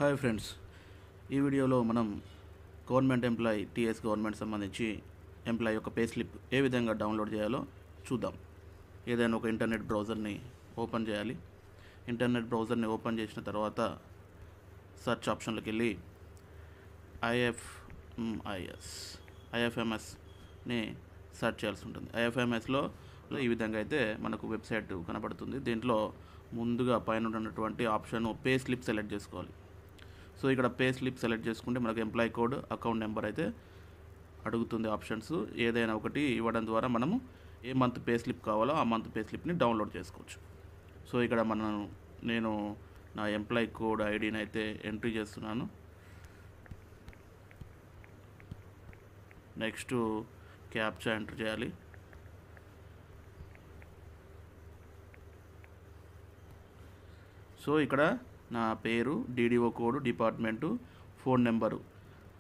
Hi friends, ఈ వీడియోలో మనం గవర్నమెంట్ ఎంప్లాయీ టీఎస్ గవర్నమెంట్ సంబంధించి ఎంప్లాయీ యొక్క పే స్లిప్ ఏ విధంగా డౌన్లోడ్ చేయాలో చూద్దాం. ఏదైనా ఒక ఇంటర్నెట్ బ్రౌజర్ని ఓపెన్ చేయాలి. ఇంటర్నెట్ బ్రౌజర్ని ఓపెన్ చేసిన తర్వాత సెర్చ్ ఆప్షన్లోకి వెళ్ళి ఐఎఫ్ఎంఎస్ని సెర్చ్ చేయాల్సి ఉంటుంది. ఐఎఫ్ఎంఎస్లో ఈ విధంగా అయితే మనకు వెబ్సైట్ కనబడుతుంది. దీంట్లో ముందుగా పైన ఉన్నటువంటి ఆప్షన్ పే స్లిప్ సెలెక్ట్ చేసుకోవాలి. సో ఇక్కడ పే స్లిప్ సెలెక్ట్ చేసుకుంటే మనకు ఎంప్లాయీ కోడ్, అకౌంట్ నెంబర్ అయితే అడుగుతుంది. ఆప్షన్స్ ఏదైనా ఒకటి ఇవ్వడం ద్వారా మనము ఏ మంత్ పే స్లిప్ కావాలో ఆ మంత్ పే స్లిప్ని డౌన్లోడ్ చేసుకోవచ్చు. సో ఇక్కడ నేను నా ఎంప్లాయీ కోడ్ ఐడిని అయితే ఎంట్రీ చేస్తున్నాను. నెక్స్ట్ క్యాప్చా ఎంటర్ చేయాలి. సో ఇక్కడ నా పేరు, DDO code, department, phone number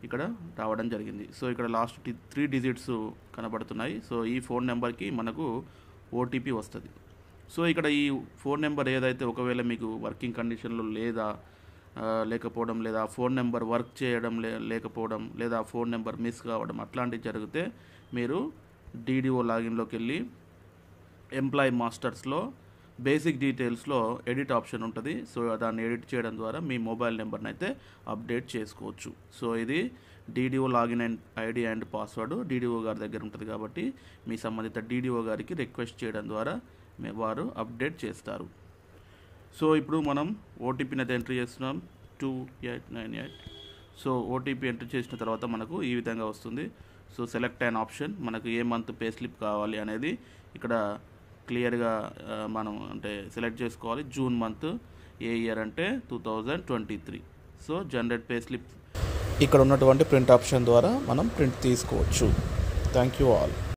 ఇక్కడ రావడం జరిగింది. సో ఇక్కడ లాస్ట్ 3 డిజిట్స్ కనబడుతున్నాయి. సో ఈ ఫోన్ నెంబర్కి మనకు ఓటీపీ వస్తుంది. సో ఇక్కడ ఈ ఫోన్ నెంబర్ ఏదైతే ఒకవేళ మీకు వర్కింగ్ కండిషన్లో లేకపోవడం, లేదా ఫోన్ నెంబర్ వర్క్ చేయడం లేకపోవడం, లేదా ఫోన్ నెంబర్ మిస్ కావడం అట్లాంటివి జరిగితే మీరు డీడీఓ లాగిన్లోకి వెళ్ళి ఎంప్లాయీ మాస్టర్స్లో బేసిక్ డీటెయిల్స్లో ఎడిట్ ఆప్షన్ ఉంటుంది. సో దాన్ని ఎడిట్ చేయడం ద్వారా మీ మొబైల్ నెంబర్ని అయితే అప్డేట్ చేసుకోవచ్చు. సో ఇది DDO login ID and password DDO గారి దగ్గర ఉంటుంది కాబట్టి మీ సంబంధిత డీడీఓ గారికి రిక్వెస్ట్ చేయడం ద్వారా వారు అప్డేట్ చేస్తారు. సో ఇప్పుడు మనం ఓటీపీని అయితే ఎంట్రీ చేస్తున్నాం 2898. సో ఓటీపీ ఎంట్రీ చేసిన తర్వాత మనకు ఈ విధంగా వస్తుంది. సో సెలెక్ట్ అయిన ఆప్షన్ మనకు ఏ మంత్ పే స్లిప్ కావాలి అనేది ఇక్కడ క్లియర్గా మనం సెలెక్ట్ చేసుకోవాలి. జూన్ మంత్, ఏ ఇయర్ అంటే 2023. సో జనరేట్ పే స్లిప్ ఇక్కడ ఉన్నటువంటి ప్రింట్ ఆప్షన్ ద్వారా మనం ప్రింట్ తీసుకోవచ్చు. Thank you all.